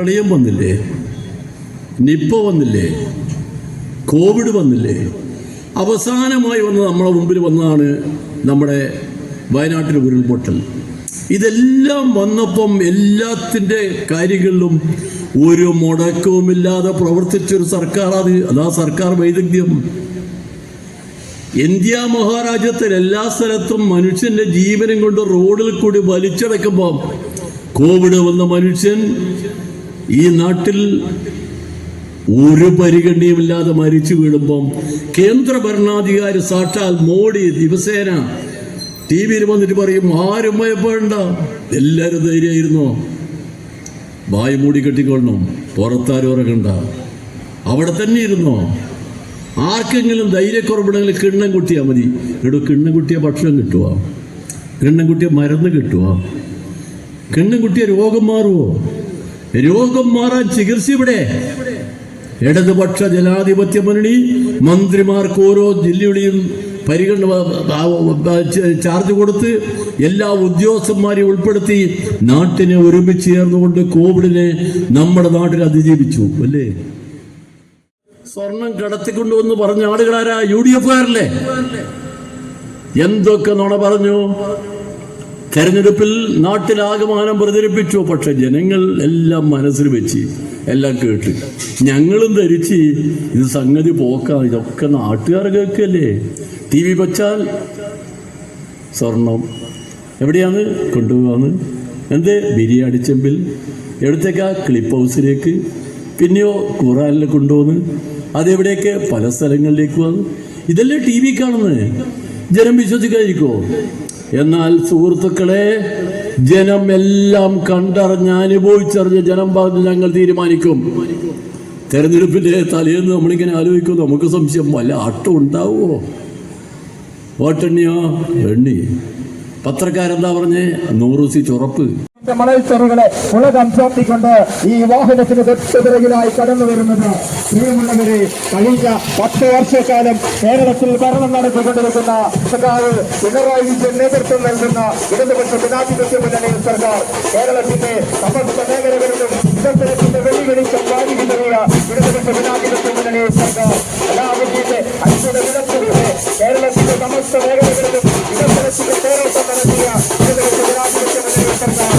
പ്രളയം വന്നില്ലേ, നിപ്പ വന്നില്ലേ, കോവിഡ് വന്നില്ലേ, അവസാനമായി വന്ന് നമ്മളെ മുമ്പിൽ വന്നതാണ് നമ്മുടെ വയനാട്ടിൽ ഉരുൾപൊട്ടൽ. ഇതെല്ലാം വന്നപ്പം എല്ലാത്തിൻ്റെ കാര്യങ്ങളിലും ഒരു മുടക്കവുമില്ലാതെ പ്രവർത്തിച്ചൊരു സർക്കാർ അതാ സർക്കാർ വൈദഗ്ധ്യം. ഇന്ത്യ മഹാരാജ്യത്തിൽ എല്ലാ സ്ഥലത്തും മനുഷ്യന്റെ ജീവനും കൊണ്ട് റോഡിൽ കൂടി വലിച്ചടക്കുമ്പോൾ കോവിഡ് വന്ന മനുഷ്യൻ ഈ നാട്ടിൽ ഒരു പരിഗണനയുമില്ലാതെ മരിച്ചു വീഴുമ്പം കേന്ദ്ര ഭരണാധികാരി സാക്ഷാൽ മോഡി ദിവസേന ടി വിയിൽ വന്നിട്ട് പറയും, ആരും ഭയപ്പെടണ്ട, എല്ലാവരും ധൈര്യമായിരുന്നോ, വായു മൂടി കെട്ടിക്കൊള്ളണം, പുറത്താരും ഇറങ്ങണ്ട, അവിടെ തന്നെ ഇരുന്നോ, ആർക്കെങ്കിലും ധൈര്യക്കുറവുണ്ടെങ്കിൽ കിണ്ണം കുട്ടിയാൽ മതി. കിണ്ണം കുട്ടിയ ഭക്ഷണം കിട്ടുക, കിണ്ണം കുട്ടിയ മരുന്ന് കിട്ടുക, കിണ്ണം കുട്ടിയ രോഗം മാറുമോ? രോഗം മാറാൻ ചികിത്സ ഇവിടെ. ഇടതുപക്ഷ ജനാധിപത്യ മുന്നണി മന്ത്രിമാർക്ക് ഓരോ ജില്ലയുടെയും ചാർജ് കൊടുത്ത് എല്ലാ ഉദ്യോഗസ്ഥന്മാരെയും ഉൾപ്പെടുത്തി നാട്ടിനെ ഒരുമിച്ച് ചേർന്നുകൊണ്ട് കോവിഡിനെ നമ്മുടെ നാട്ടിൽ അതിജീവിച്ചു അല്ലേ. സ്വർണം കടത്തിക്കൊണ്ടുവന്ന് പറഞ്ഞ ആളുകളാരാ? UDF എന്തൊക്കെ നുണ പറഞ്ഞു. തെരഞ്ഞെടുപ്പിൽ നാട്ടിലാകമാനം പ്രചരിപ്പിച്ചു. പക്ഷെ ജനങ്ങൾ എല്ലാം മനസ്സിൽ വെച്ച് എല്ലാം കേട്ട് ഞങ്ങളും ധരിച്ച് ഇത് സംഗതി പോക്കാം, ഇതൊക്കെ നാട്ടുകാർ കേൾക്കല്ലേ. TV വെച്ചാൽ സ്വർണം എവിടെയാണ് കൊണ്ടുപോകാന്ന്, എന്ത് ബിരിയാണി ചെമ്പിൽ, എവിടത്തേക്കാ ക്ലിപ്പ് ഹൗസിലേക്ക്, പിന്നെയോ ഖുറാനിൽ കൊണ്ടുപോകുന്നു, അതെവിടെയൊക്കെ പല സ്ഥലങ്ങളിലേക്ക് വന്നു. ഇതല്ലേ TV കാണുന്നത്. ജനം വിശ്വസിക്കാതിരിക്കുമോ? എന്നാൽ സുഹൃത്തുക്കളെ, ജനം എല്ലാം കണ്ടറിഞ്ഞ് അനുഭവിച്ചറിഞ്ഞ് ജനം പറഞ്ഞ് ഞങ്ങൾ തീരുമാനിക്കും. തെരഞ്ഞെടുപ്പിന്റെ തലേന്ന് നമ്മളിങ്ങനെ ആലോചിക്കും, നമുക്ക് സംശയം, വല്ല ആട്ടം ഉണ്ടാവുമോ? വോട്ടെണ്ണിയോ? എണ്ണി. പത്രക്കാരെന്താ പറഞ്ഞേ? 100 സീറ്റ് ഉറപ്പ്. മണൽച്ചെറുകളെ ഉലകം ചാർത്തിക്കൊണ്ട് ഈ വാഹനത്തിന് തൊട്ടുപിറകിലായി കടന്നു വരുന്നത് പ്രിയമുള്ളവരെ, കഴിഞ്ഞ 10 വർഷക്കാലം കേരളത്തിൽ ഭരണം നടത്തിക്കൊണ്ടിരിക്കുന്ന സർക്കാർ പിണറായി വിജയൻ നേതൃത്വം നൽകുന്ന ഇടതുപക്ഷ ജനാധിപത്യ മുന്നണി സർക്കാർ കേരളത്തിന്റെ സമസ്ത മേഖലകളിലും വികസനത്തിന്റെ വെളിവെളിച്ചം വാരിവിതറിയ ഇടതുപക്ഷ ജനാധിപത്യ മുന്നണി സർക്കാർ എല്ലാവരുടെ അച്ഛന വിളക്കുകളെ കേരളത്തിന്റെ സമസ്ത മേഖലകളിലും വികസനത്തിന്റെ പോരാട്ടം നടത്തിയ ഇടതുപക്ഷ ജനാധിപത്യ മുന്നണി സർക്കാർ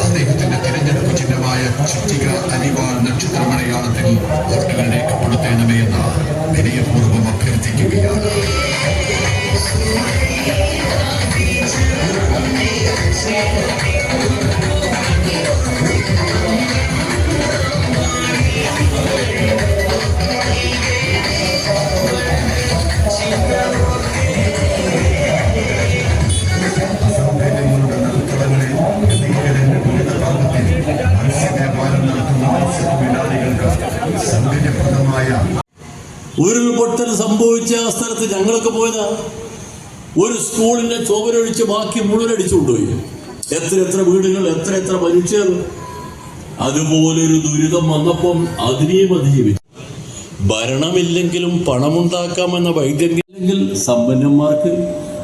അദ്ദേഹത്തിന്റെ തിരഞ്ഞെടുപ്പ് ചിഹ്നമായ ചിറ്റിക അരിവാൾ നക്ഷത്രമലയാളത്തിൽ വോട്ടുകൾ രേഖപ്പെടുത്തേണമേ എന്ന് വിനയപൂർവ്വം അഭ്യർത്ഥിക്കുകയാണ്. ഉരുൾപൊട്ടൽ സംഭവിച്ച ആ സ്ഥലത്ത് ഞങ്ങളൊക്കെ പോയതാ. ഒരു സ്കൂളിന്റെ ചുവരൊഴിച്ച് ബാക്കി മുഴുവൻ അടിച്ചുകൊണ്ടുപോയി. എത്ര വീടുകൾ, എത്ര മനുഷ്യർ. അതുപോലൊരു ദുരിതം വന്നപ്പം അതിനെയും അതിജീവിച്ചു. ഭരണമില്ലെങ്കിലും പണമുണ്ടാക്കാമെന്ന വൈദ്യല്ലെങ്കിൽ സമ്പന്നന്മാർക്ക്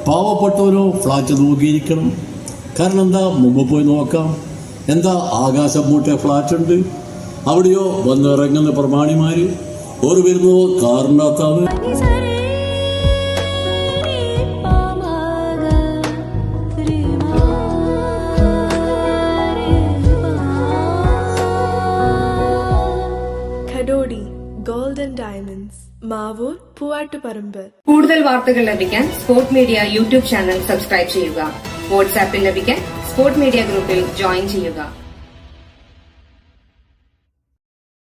പാവപ്പെട്ടവരോ ഫ്ലാറ്റ് നോക്കിയിരിക്കണം. കാരണം എന്താ, മുമ്പ് പോയി നോക്കാം. എന്താ ആകാശം മൂട്ടിയ ഫ്ലാറ്റ് ഉണ്ട്, അവിടെയോ വന്നിറങ്ങുന്ന പ്രമാണിമാര് ഓർ വരുന്നു കാറിൻ്റെ അകത്താണ്. ഖഡോഡി ഗോൾഡൻ ഡയമണ്ട്സ്, മാവൂർ, പൂവാട്ടുപറമ്പ്. കൂടുതൽ വാർത്തകൾ ലഭിക്കാൻ sport media YouTube channel subscribe ചെയ്യുക. വാട്സാപ്പിൽ ലഭിക്കാൻ സ്പോർട് മീഡിയ ഗ്രൂപ്പിൽ ജോയിൻ ചെയ്യുക.